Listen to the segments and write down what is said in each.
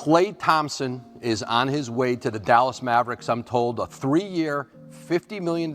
Klay Thompson is on his way to the Dallas Mavericks, I'm told, a 3-year, $50 million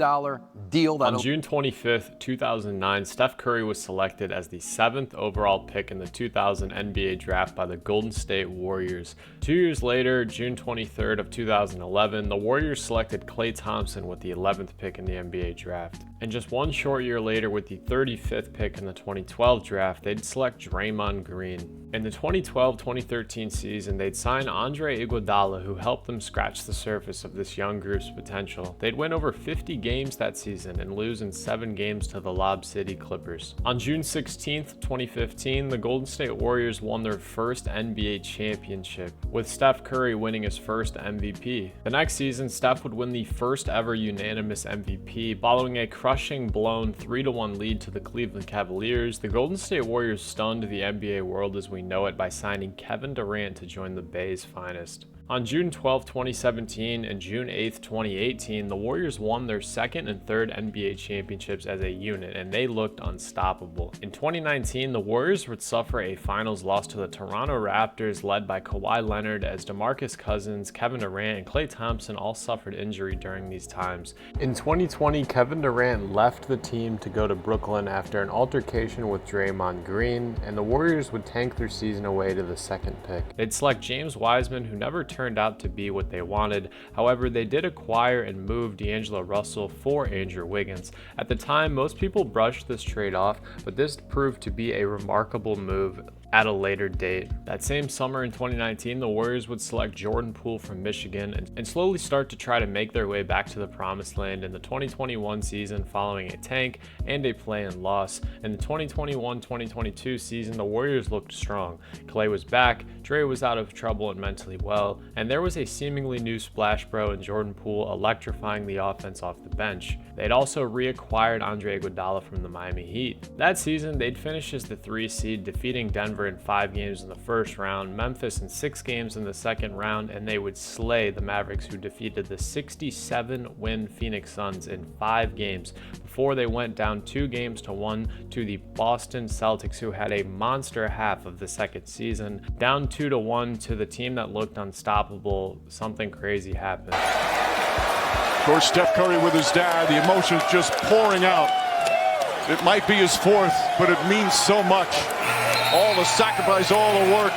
deal. On June 25th, 2009, Steph Curry was selected as the 7th overall pick in the 2000 NBA draft by the Golden State Warriors. 2 years later, June 23rd of 2011, the Warriors selected Klay Thompson with the 11th pick in the NBA draft. And just one short year later, with the 35th pick in the 2012 draft, they'd select Draymond Green. In the 2012-2013 season, they'd sign Andre Iguodala, who helped them scratch the surface of this young group's potential. They'd win over 50 games that season and lose in 7 games to the Lob City Clippers. On June 16th, 2015, the Golden State Warriors won their first NBA championship, with Steph Curry winning his first MVP. The next season, Steph would win the first ever unanimous MVP, following a crushing blown 3-1 lead to the Cleveland Cavaliers. The Golden State Warriors stunned the NBA world as we know it by signing Kevin Durant to join the Bay's finest. On June 12, 2017 and June 8, 2018, the Warriors won their second and third NBA championships as a unit, and they looked unstoppable. In 2019, the Warriors would suffer a finals loss to the Toronto Raptors led by Kawhi Leonard, as DeMarcus Cousins, Kevin Durant, and Klay Thompson all suffered injury during these times. In 2020, Kevin Durant left the team to go to Brooklyn after an altercation with Draymond Green, and the Warriors would tank their season away to the second pick. They'd select James Wiseman, who never turned out to be what they wanted. However, they did acquire and move D'Angelo Russell for Andrew Wiggins. At the time, most people brushed this trade off, but this proved to be a remarkable move at a later date. That same summer in 2019, the Warriors would select Jordan Poole from Michigan and slowly start to try to make their way back to the promised land in the 2021 season, following a tank and a play-in loss. In the 2021-2022 season, the Warriors looked strong. Klay was back, Dre was out of trouble and mentally well, and there was a seemingly new splash bro in Jordan Poole electrifying the offense off the bench. They'd also reacquired Andre Iguodala from the Miami Heat. That season, they'd finish as the 3 seed, defeating Denver in 5 games in the first round, Memphis in 6 games in the second round, and they would slay the Mavericks, who defeated the 67-win Phoenix Suns in 5 games before they went down 2-1 to the Boston Celtics, who had a monster half of the second season. Down 2-1 to the team that looked unstoppable, something crazy happened. Of course, Steph Curry with his dad, the emotions just pouring out. It might be his 4th, but it means so much. All the sacrifice, all the work.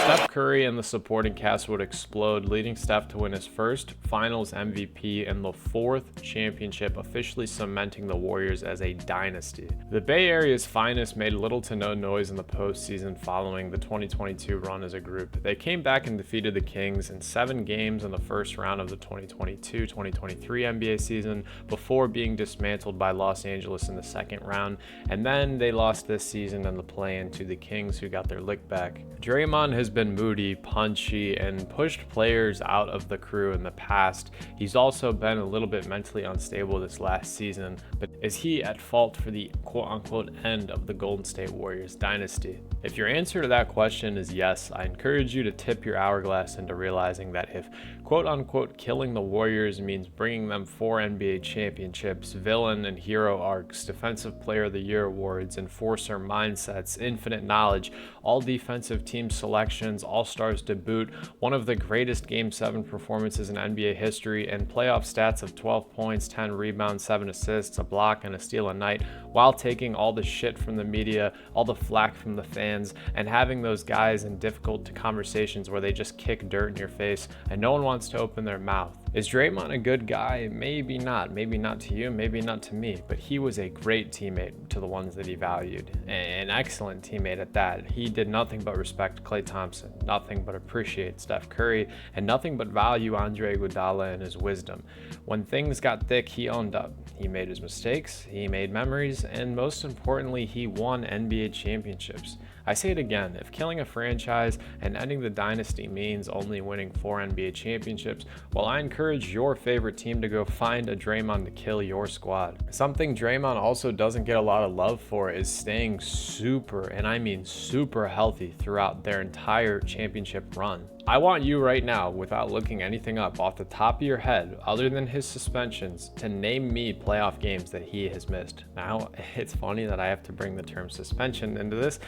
Steph Curry and the supporting cast would explode, leading Steph to win his first Finals MVP and the 4th championship, officially cementing the Warriors as a dynasty. The Bay Area's finest made little to no noise in the postseason following the 2022 run as a group. They came back and defeated the Kings in 7 games in the first round of the 2022-2023 NBA season before being dismantled by Los Angeles in the second round, and then they lost this season in the play-in to the Kings, who got their lick back. Draymond has been moody, punchy, and pushed players out of the crew in the past. He's also been a little bit mentally unstable this last season, but is he at fault for the quote-unquote end of the Golden State Warriors dynasty? If your answer to that question is yes, I encourage you to tip your hourglass into realizing that if quote-unquote killing the Warriors means bringing them 4 NBA championships, villain and hero arcs, Defensive Player of the Year awards, enforcer mindsets, infinite knowledge, all defensive team selections, all-stars to boot, one of the greatest Game 7 performances in NBA history, and playoff stats of 12 points, 10 rebounds, 7 assists, a block, and a steal a night, while taking all the shit from the media, all the flack from the fans, and having those guys in difficult conversations where they just kick dirt in your face and no one wants to open their mouth. Is Draymond a good guy? Maybe not. Maybe not to you, maybe not to me, but he was a great teammate to the ones that he valued. An excellent teammate at that. He did nothing but respect Klay Thompson, nothing but appreciate Steph Curry, and nothing but value Andre Iguodala and his wisdom. When things got thick, he owned up. He made his mistakes, he made memories, and most importantly, he won NBA championships. I say it again, if killing a franchise and ending the dynasty means only winning 4 NBA championships, well, I encourage your favorite team to go find a Draymond to kill your squad. Something Draymond also doesn't get a lot of love for is staying super, and I mean super healthy throughout their entire championship run. I want you right now, without looking anything up off the top of your head, other than his suspensions, to name me playoff games that he has missed. Now, it's funny that I have to bring the term suspension into this.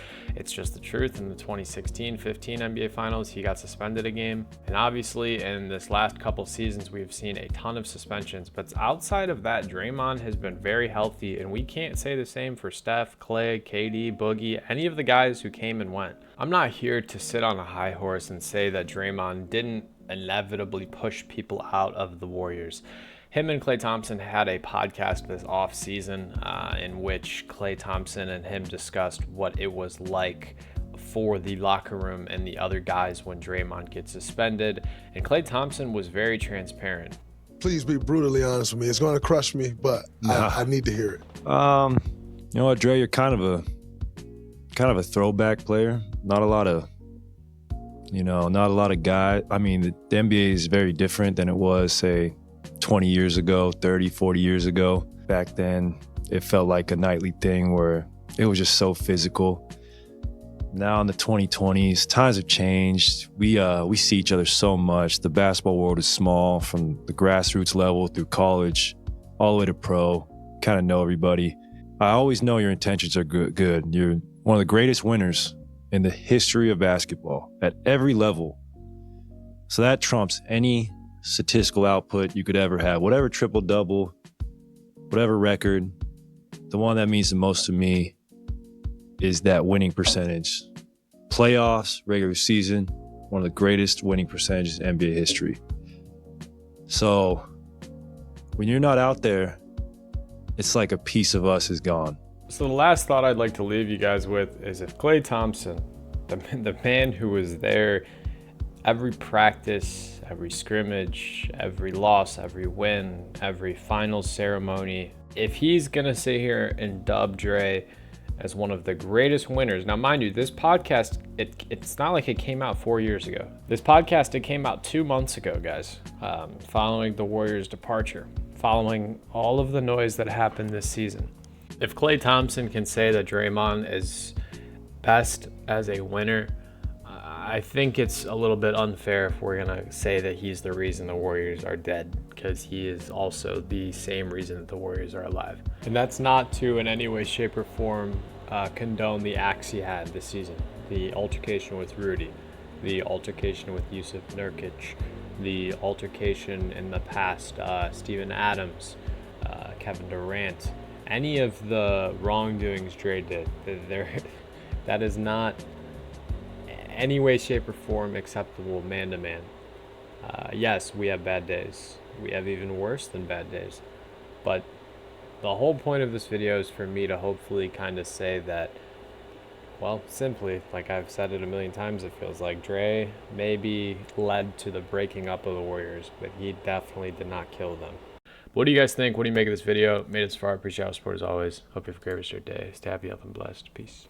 It's just the truth. In the 2016-15 NBA Finals, he got suspended a game. And obviously, in this last couple seasons, we've seen a ton of suspensions. But outside of that, Draymond has been very healthy, and we can't say the same for Steph, Klay, KD, Boogie, any of the guys who came and went. I'm not here to sit on a high horse and say that Draymond didn't inevitably push people out of the Warriors. Him and Klay Thompson had a podcast this off season in which Klay Thompson and him discussed what it was like for the locker room and the other guys when Draymond gets suspended. And Klay Thompson was very transparent. Please be brutally honest with me. It's going to crush me, but I need to hear it. You know what, Dre, you're kind of a throwback player. Not a lot of guys. I mean, the NBA is very different than it was, say, 20 years ago, 30, 40 years ago. Back then, it felt like a nightly thing where it was just so physical. Now in the 2020s, times have changed. We see each other so much. The basketball world is small, from the grassroots level through college, all the way to pro. Kind of know everybody. I always know your intentions are good. You're one of the greatest winners in the history of basketball at every level. So that trumps any statistical output you could ever have. Whatever triple-double, whatever record, the one that means the most to me is that winning percentage. Playoffs, regular season, one of the greatest winning percentages in NBA history. So when you're not out there, it's like a piece of us is gone. So the last thought I'd like to leave you guys with is, if Klay Thompson, the man who was there every practice, every scrimmage, every loss, every win, every finals ceremony, if he's gonna sit here and dub Dre as one of the greatest winners. Now, mind you, this podcast, it's not like it came out 4 years ago. This podcast, it came out 2 months ago, guys, following the Warriors' departure, following all of the noise that happened this season. If Klay Thompson can say that Draymond is best as a winner, I think it's a little bit unfair if we're going to say that he's the reason the Warriors are dead, because he is also the same reason that the Warriors are alive. And that's not to in any way, shape, or form condone the acts he had this season. The altercation with Rudy, the altercation with Yusuf Nurkic, the altercation in the past, Steven Adams, Kevin Durant, any of the wrongdoings Dre did, that is not any way, shape, or form acceptable man to man. Yes, we have bad days. We have even worse than bad days. But the whole point of this video is for me to hopefully kind of say that, well, simply, like I've said it a million times, it feels like Dre maybe led to the breaking up of the Warriors, but he definitely did not kill them. What do you guys think? What do you make of this video? Made it this far. Appreciate your support as always. Hope you have a great rest of your day. Stay happy, healthy, and blessed. Peace.